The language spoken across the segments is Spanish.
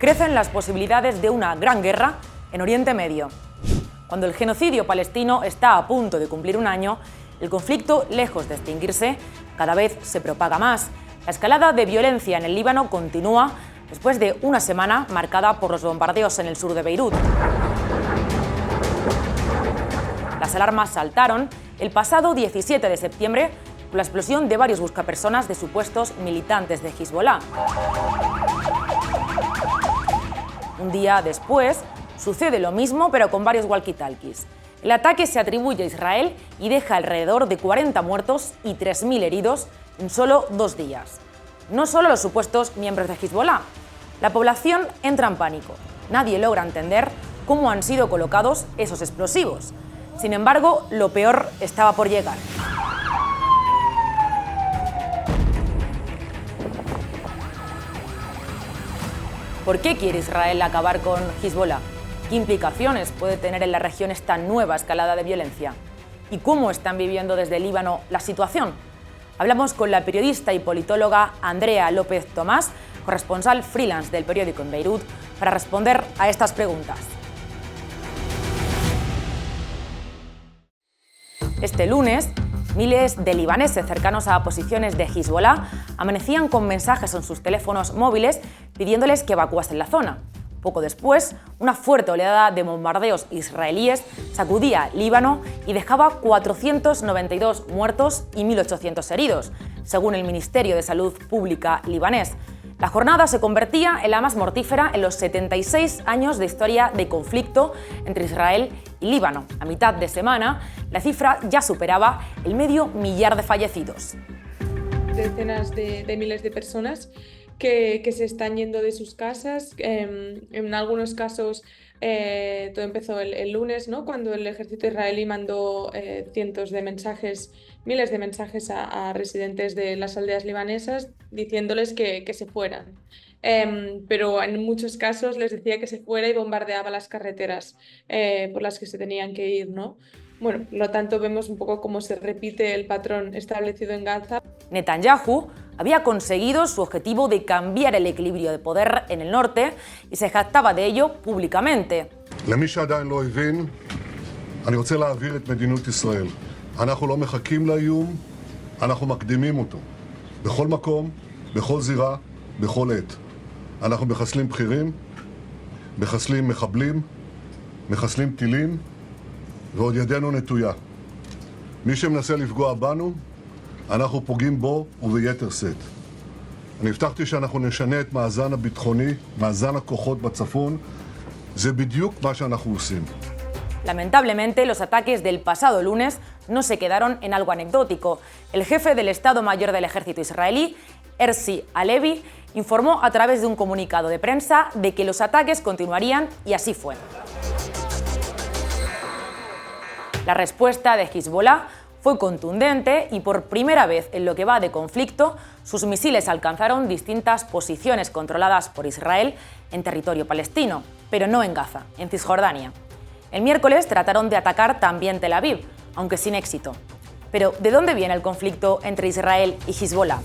crecen las posibilidades de una gran guerra en Oriente Medio. Cuando el genocidio palestino está a punto de cumplir un año, el conflicto, lejos de extinguirse, cada vez se propaga más. La escalada de violencia en el Líbano continúa después de una semana marcada por los bombardeos en el sur de Beirut. Las alarmas saltaron el pasado 17 de septiembre con la explosión de varios buscapersonas de supuestos militantes de Hezbollah. Un día después, sucede lo mismo, pero con varios walkie-talkies. El ataque se atribuye a Israel y deja alrededor de 40 muertos y 3.000 heridos en solo 2 días. No solo los supuestos miembros de Hezbollah. La población entra en pánico. Nadie logra entender cómo han sido colocados esos explosivos. Sin embargo, lo peor estaba por llegar. ¿Por qué quiere Israel acabar con Hezbollah? ¿Qué implicaciones puede tener en la región esta nueva escalada de violencia? ¿Y cómo están viviendo desde el Líbano la situación? Hablamos con la periodista y politóloga Andrea López Tomás, corresponsal freelance del periódico en Beirut, para responder a estas preguntas. Este lunes, miles de libaneses cercanos a posiciones de Hezbollah amanecían con mensajes en sus teléfonos móviles pidiéndoles que evacuasen la zona. Poco después, una fuerte oleada de bombardeos israelíes sacudía Líbano y dejaba 492 muertos y 1.800 heridos, según el Ministerio de Salud Pública libanés. La jornada se convertía en la más mortífera en los 76 años de historia de conflicto entre Israel y Líbano. A mitad de semana, la cifra ya superaba el 500.000 de fallecidos. Decenas de miles de personas que se están yendo de sus casas. En algunos casos todo empezó el lunes, ¿no? Cuando el ejército israelí mandó cientos de mensajes, miles de mensajes a residentes de las aldeas libanesas diciéndoles que se fueran. Pero en muchos casos les decía que se fuera y bombardeaba las carreteras por las que se tenían que ir, ¿no? Bueno, por lo tanto vemos un poco cómo se repite el patrón establecido en Gaza. Netanyahu había conseguido su objetivo de cambiar el equilibrio de poder en el norte y se jactaba de ello públicamente. למי שעדיין לא הבין, אני רוצה להעביר את מדיניות ישראל. אנחנו לא מחכים לאיום, אנחנו מקדימים אותו. בכל מקום, בכל זירה, בכל עת. אנחנו מחסלים בכירים, מחסלים מחבלים, מחסלים טילים, ועוד ידנו נטויה. מי שמנסה לפגוע בנו, אנחנו פוגעים בו וביתר שאת. אני הבטחתי שאנחנו נשנה את מאזן הביטחוני, מאזן הכוחות בצפון. זה בדיוק מה שאנחנו עושים. Lamentablemente, los ataques del pasado lunes no se quedaron en algo anecdótico. El jefe del Estado Mayor del Ejército israelí, Herzi Halevi, informó a través de un comunicado de prensa de que los ataques continuarían y así fue. La respuesta de Hezbollah fue contundente y por primera vez en lo que va de conflicto, sus misiles alcanzaron distintas posiciones controladas por Israel en territorio palestino, pero no en Gaza, en Cisjordania. El miércoles trataron de atacar también Tel Aviv, aunque sin éxito. Pero, ¿de dónde viene el conflicto entre Israel y Hezbollah?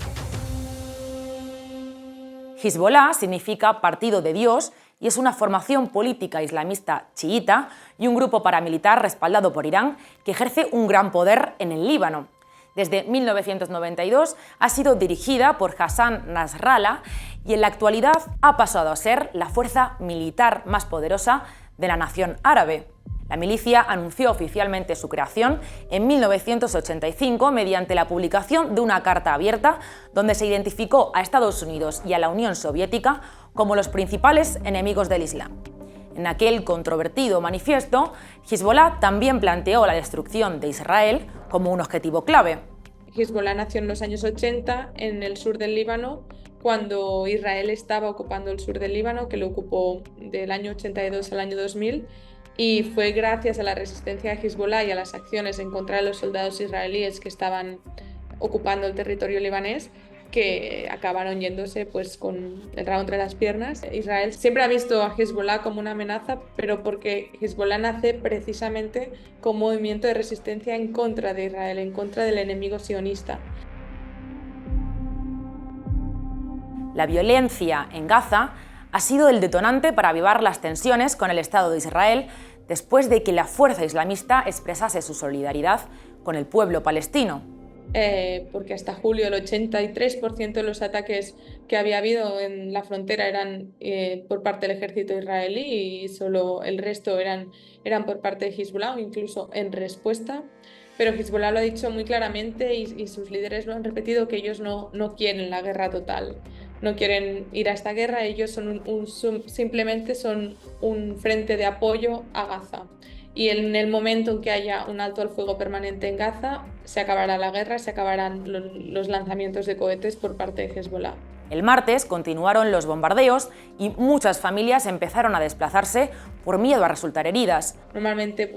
Hezbollah significa Partido de Dios y es una formación política islamista chiita y un grupo paramilitar respaldado por Irán que ejerce un gran poder en el Líbano. Desde 1992 ha sido dirigida por Hassan Nasrallah y en la actualidad ha pasado a ser la fuerza militar más poderosa de la nación árabe. La milicia anunció oficialmente su creación en 1985 mediante la publicación de una carta abierta donde se identificó a Estados Unidos y a la Unión Soviética como los principales enemigos del Islam. En aquel controvertido manifiesto, Hezbollah también planteó la destrucción de Israel como un objetivo clave. Hezbollah nació en los años 80 en el sur del Líbano, cuando Israel estaba ocupando el sur del Líbano, que lo ocupó del año 82 al año 2000, y fue gracias a la resistencia de Hezbollah y a las acciones en contra de los soldados israelíes que estaban ocupando el territorio libanés que acabaron yéndose pues con el rabo entre las piernas. Israel siempre ha visto a Hezbollah como una amenaza, pero porque Hezbollah nace precisamente como movimiento de resistencia en contra de Israel, en contra del enemigo sionista. La violencia en Gaza ha sido el detonante para avivar las tensiones con el Estado de Israel después de que la fuerza islamista expresase su solidaridad con el pueblo palestino. Porque hasta julio el 83% de los ataques que había habido en la frontera eran por parte del ejército israelí y solo el resto eran por parte de Hezbollah o incluso en respuesta. Pero Hezbollah lo ha dicho muy claramente y sus líderes lo han repetido, que ellos no quieren la guerra total, no quieren ir a esta guerra, ellos simplemente son un frente de apoyo a Gaza. Y en el momento en que haya un alto al fuego permanente en Gaza, se acabará la guerra, se acabarán los lanzamientos de cohetes por parte de Hezbollah. El martes continuaron los bombardeos y muchas familias empezaron a desplazarse por miedo a resultar heridas. Normalmente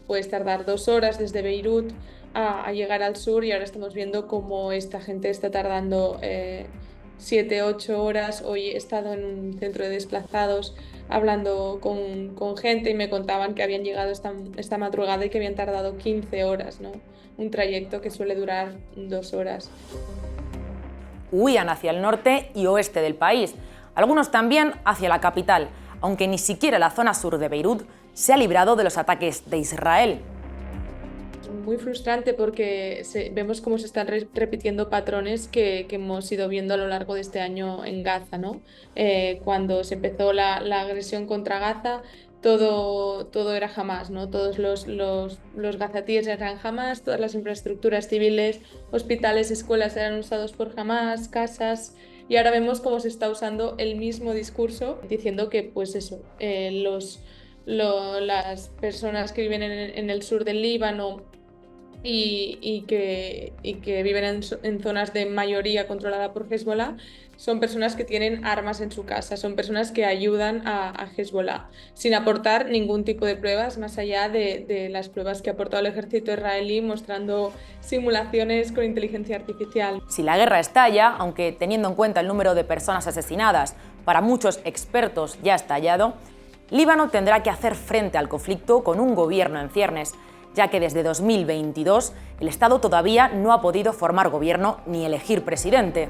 puedes tardar 2 horas desde Beirut a llegar al sur y ahora estamos viendo cómo esta gente está tardando 7, 8 horas. Hoy he estado en un centro de desplazados hablando con gente y me contaban que habían llegado esta madrugada y que habían tardado 15 horas, ¿no? Un trayecto que suele durar 2 horas. Huían hacia el norte y oeste del país, algunos también hacia la capital, aunque ni siquiera la zona sur de Beirut se ha librado de los ataques de Israel. Muy frustrante porque vemos cómo se están repitiendo patrones que hemos ido viendo a lo largo de este año en Gaza, ¿no? Cuando se empezó la agresión contra Gaza, todo era Hamás, ¿no? Todos los gazatíes eran Hamás, todas las infraestructuras civiles, hospitales, escuelas eran usados por Hamás, casas. Y ahora vemos cómo se está usando el mismo discurso diciendo que, pues eso, las personas que viven en el sur del Líbano y que viven en zonas de mayoría controlada por Hezbollah son personas que tienen armas en su casa, son personas que ayudan a Hezbollah sin aportar ningún tipo de pruebas más allá de las pruebas que ha aportado el ejército israelí mostrando simulaciones con inteligencia artificial. Si la guerra estalla, aunque teniendo en cuenta el número de personas asesinadas, para muchos expertos ya ha estallado, Líbano tendrá que hacer frente al conflicto con un gobierno en ciernes, ya que desde 2022 el Estado todavía no ha podido formar gobierno ni elegir presidente.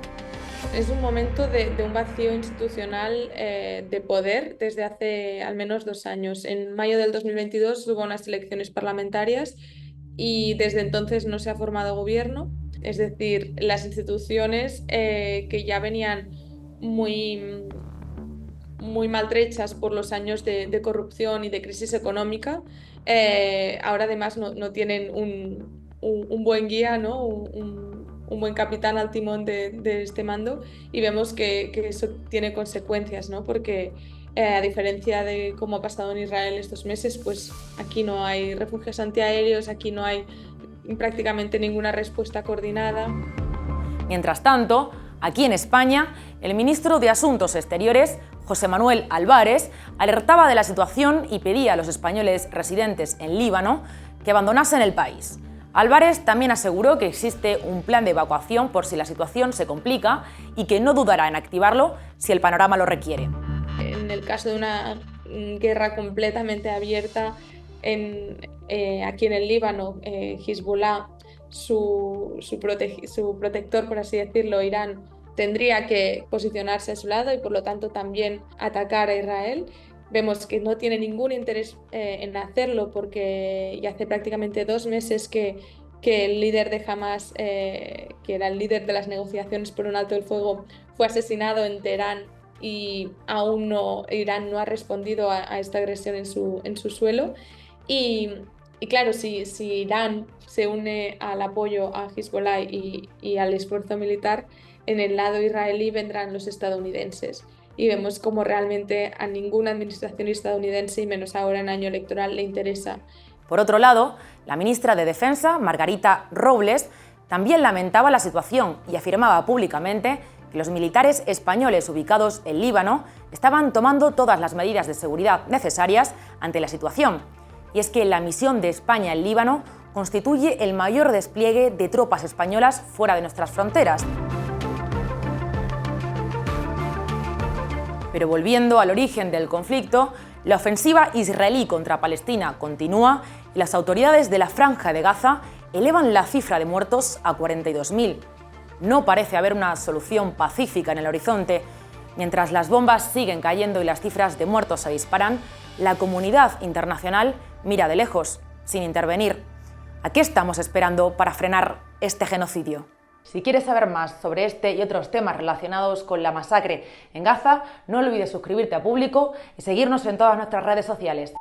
Es un momento de un vacío institucional de poder desde hace al menos 2 años. En mayo del 2022 hubo unas elecciones parlamentarias y desde entonces no se ha formado gobierno. Es decir, las instituciones que ya venían muy maltrechas por los años de corrupción y de crisis económica, ahora además no tienen un buen guía, ¿no? Un buen capitán al timón de este mando y vemos que eso tiene consecuencias, ¿no? Porque a diferencia de cómo ha pasado en Israel estos meses, pues aquí no hay refugios antiaéreos, aquí no hay prácticamente ninguna respuesta coordinada. Mientras tanto, aquí en España, el ministro de Asuntos Exteriores, José Manuel Álvarez, alertaba de la situación y pedía a los españoles residentes en Líbano que abandonasen el país. Álvarez también aseguró que existe un plan de evacuación por si la situación se complica y que no dudará en activarlo si el panorama lo requiere. En el caso de una guerra completamente abierta aquí en el Líbano, Hezbollah, su protector, por así decirlo, Irán, tendría que posicionarse a su lado y por lo tanto también atacar a Israel. Vemos que no tiene ningún interés en hacerlo porque ya hace prácticamente 2 meses que el líder de Hamás, que era el líder de las negociaciones por un alto el fuego, fue asesinado en Teherán y aún Irán no ha respondido a esta agresión en su suelo. Y claro, si Irán se une al apoyo a Hezbollah y al esfuerzo militar, en el lado israelí vendrán los estadounidenses. Y vemos cómo realmente a ninguna administración estadounidense, y menos ahora en año electoral, le interesa. Por otro lado, la ministra de Defensa, Margarita Robles, también lamentaba la situación y afirmaba públicamente que los militares españoles ubicados en Líbano estaban tomando todas las medidas de seguridad necesarias ante la situación. Y es que la misión de España en Líbano constituye el mayor despliegue de tropas españolas fuera de nuestras fronteras. Pero volviendo al origen del conflicto, la ofensiva israelí contra Palestina continúa y las autoridades de la Franja de Gaza elevan la cifra de muertos a 42.000. No parece haber una solución pacífica en el horizonte. Mientras las bombas siguen cayendo y las cifras de muertos se disparan, la comunidad internacional mira de lejos, sin intervenir. ¿A qué estamos esperando para frenar este genocidio? Si quieres saber más sobre este y otros temas relacionados con la masacre en Gaza, no olvides suscribirte a Público y seguirnos en todas nuestras redes sociales.